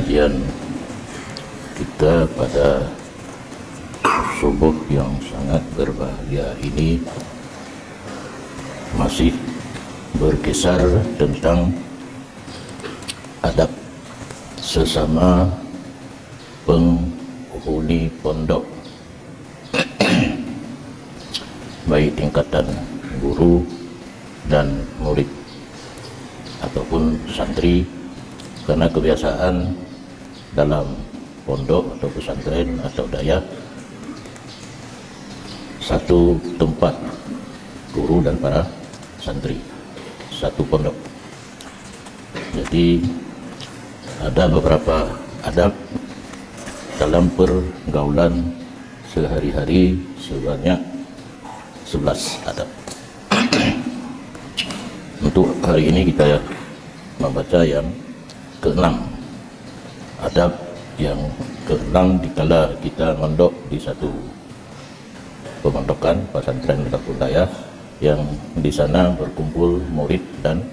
pengajian kita pada subuh yang sangat berbahagia ini masih berkisar tentang adab sesama penghuni pondok, baik tingkatan guru dan murid ataupun santri, karena kebiasaan dalam pondok atau pesantren atau daya satu tempat guru dan para santri, satu pondok. Jadi ada beberapa adab dalam pergaulan sehari-hari sebanyak 11 adab. Untuk hari ini kita membaca yang ke-6, adab yang ke-6 dikala kita mondok di satu pemondokan pesantren ataupun daya yang di sana berkumpul murid dan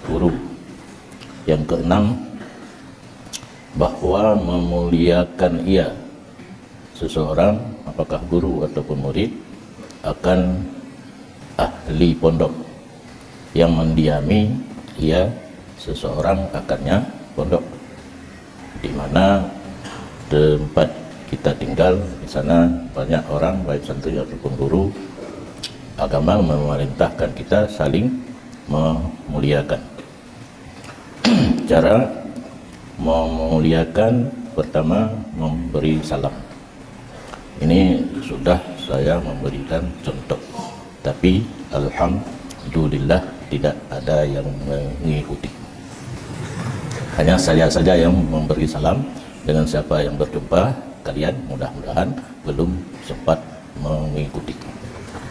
guru. Yang ke-6, bahwa memuliakan ia seseorang, apakah guru ataupun murid, akan ahli pondok yang mendiami ia seseorang akannya pondok, di mana tempat kita tinggal di sana banyak orang, baik santri ataupun guru. Agama memerintahkan kita saling memuliakan. Cara memuliakan pertama memberi salam. Ini sudah saya memberikan contoh, tapi alhamdulillah tidak ada yang mengikuti. Hanya saya saja yang memberi salam. Dengan siapa yang berjumpa kalian mudah-mudahan belum sempat mengikuti.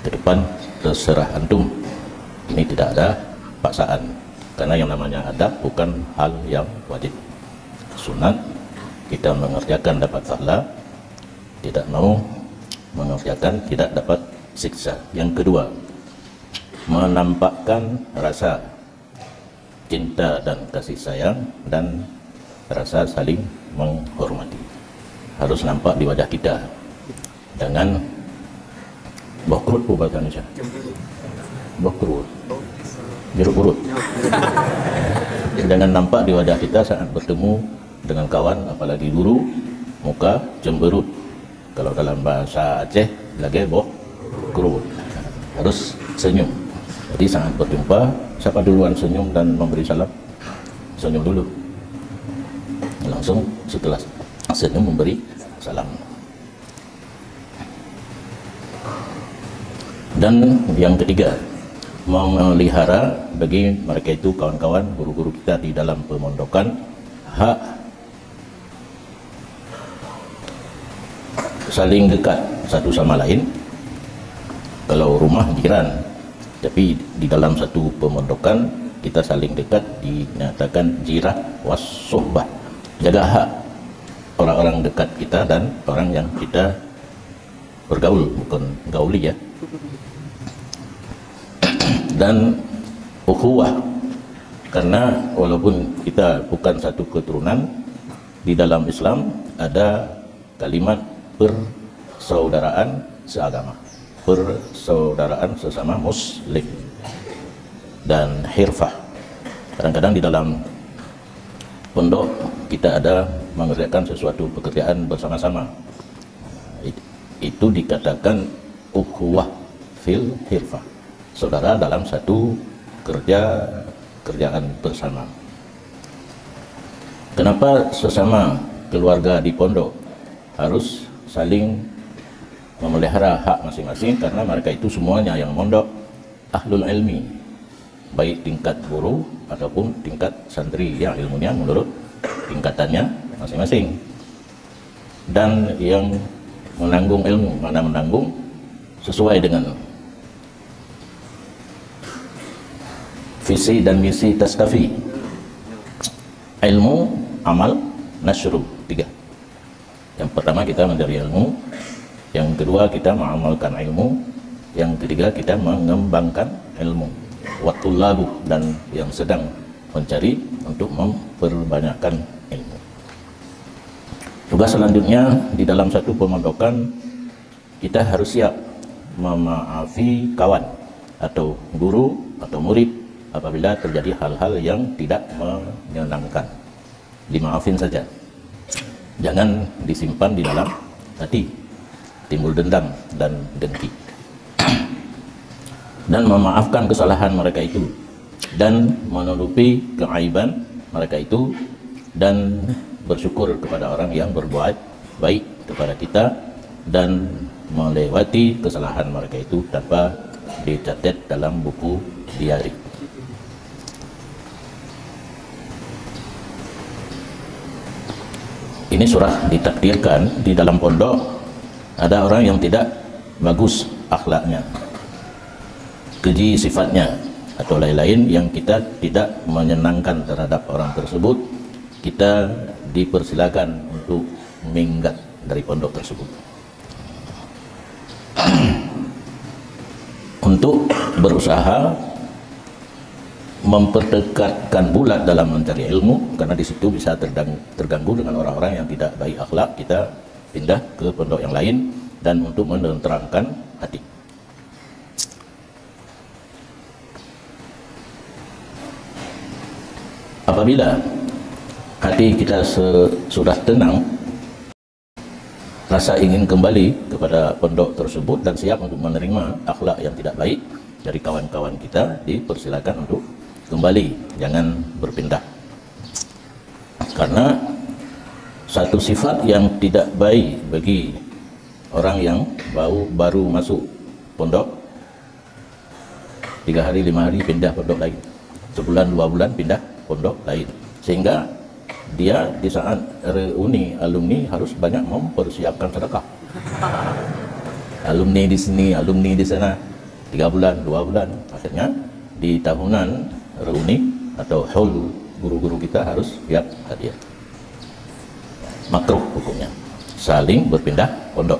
Ke depan terserah antum. Ini tidak ada paksaan, karena yang namanya adab bukan hal yang wajib. Sunat kita mengerjakan dapat pahala, tidak mau mengerjakan tidak dapat siksa. Yang kedua, menampakkan rasa cinta dan kasih sayang dan rasa saling menghormati. Harus nampak di wajah kita. Jangan bokrut bahasa Indonesia. Bokrut. Jeruk purut. Jangan nampak di wajah kita saat bertemu dengan kawan, apalagi guru, muka cemberut. Kalau dalam bahasa Aceh lagi bokrut. Harus senyum. Jadi saat berjumpa, siapa duluan senyum dan memberi salam? Senyum dulu. Langsung setelah senyum memberi salam. Dan yang ketiga, memelihara bagi mereka itu kawan-kawan guru-guru kita di dalam pemondokan hak saling dekat satu sama lain. Kalau rumah jiran, tapi di dalam satu pemondokan kita saling dekat, dinyatakan jirah was suhbah. Jaga hak orang-orang dekat kita dan orang yang kita bergaul, bukan gauli ya. Dan ukhuwah, karena walaupun kita bukan satu keturunan, di dalam Islam ada kalimat persaudaraan seagama, persaudaraan sesama muslim, dan hirfah. Kadang-kadang di dalam pondok kita ada mengerjakan sesuatu pekerjaan bersama-sama, itu dikatakan ukhuwah fil hirfah, saudara dalam satu kerjaan bersama. Kenapa sesama keluarga di pondok harus saling memelihara hak masing-masing? Karena mereka itu semuanya yang mondok ahlul ilmi, baik tingkat guru ataupun tingkat santri yang ilmunya menurut tingkatannya masing-masing. Dan yang menanggung ilmu, mana menanggung sesuai dengan visi dan misi taskafi. Ilmu, amal, nasyru, 3. Yang pertama kita mencari ilmu, yang kedua kita mengamalkan ilmu, yang ketiga kita mengembangkan ilmu. Wattulabu, dan yang sedang mencari untuk memperbanyakkan ilmu. Tugas selanjutnya di dalam satu pemondokan, kita harus siap memaafi kawan atau guru atau murid apabila terjadi hal-hal yang tidak menyenangkan. Dimaafin saja, jangan disimpan di dalam hati, timbul dendam dan dengki. Dan memaafkan kesalahan mereka itu, dan menutupi keaiban mereka itu, dan bersyukur kepada orang yang berbuat baik kepada kita, dan melewati kesalahan mereka itu tanpa dicatat dalam buku diari. Ini surah ditakdirkan di dalam pondok ada orang yang tidak bagus akhlaknya, keji sifatnya, atau lain-lain yang kita tidak menyenangkan terhadap orang tersebut. Kita dipersilakan untuk minggat dari pondok tersebut untuk berusaha memperdekatkan bulat dalam mencari ilmu, karena di situ bisa terganggu dengan orang-orang yang tidak baik akhlak. Kita pindah ke pondok yang lain, dan untuk menerangkan hati. Apabila hati kita sudah tenang, rasa ingin kembali kepada pondok tersebut dan siap untuk menerima akhlak yang tidak baik dari kawan-kawan kita, dipersilakan untuk kembali, jangan berpindah. Karena satu sifat yang tidak baik bagi orang yang baru masuk pondok, 3 hari 5 hari pindah pondok lain, sebulan 2 bulan pindah pondok lain, sehingga dia di saat reuni alumni harus banyak mempersiapkan sedekah. Alumni di sini, alumni di sana, 3 bulan 2 bulan, akhirnya di tahunan reuni atau haul guru-guru kita harus siap hadiah. Makruh hukumnya saling berpindah pondok.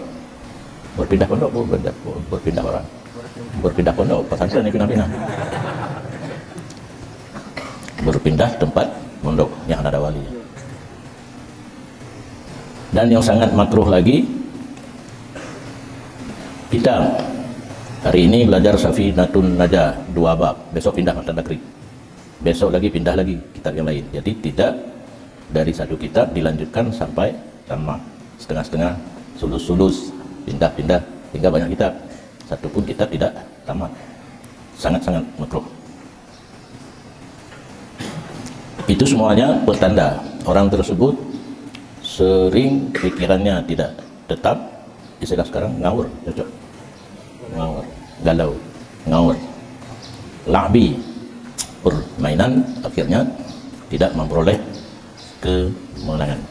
Berpindah pondok, berpindah orang, berpindah pondok, pesantren pindah-pindah, berpindah tempat pondok yang ada wali. Dan yang sangat makruh lagi, kita hari ini belajar Safinatun Najah 2 bab, besok pindah matan negeri, besok lagi pindah lagi kitab yang lain. Jadi tidak dari satu kitab dilanjutkan sampai tamat, setengah-setengah, sulus-sulus, pindah-pindah hingga banyak kitab, satu pun kitab tidak tamat. Sangat-sangat makruh. Itu semuanya pertanda orang tersebut sering pikirannya tidak tetap, istilah sekarang ngawur, cocok, ngawur, galau, ngawur, labi, permainan, akhirnya tidak memperoleh kemenangan.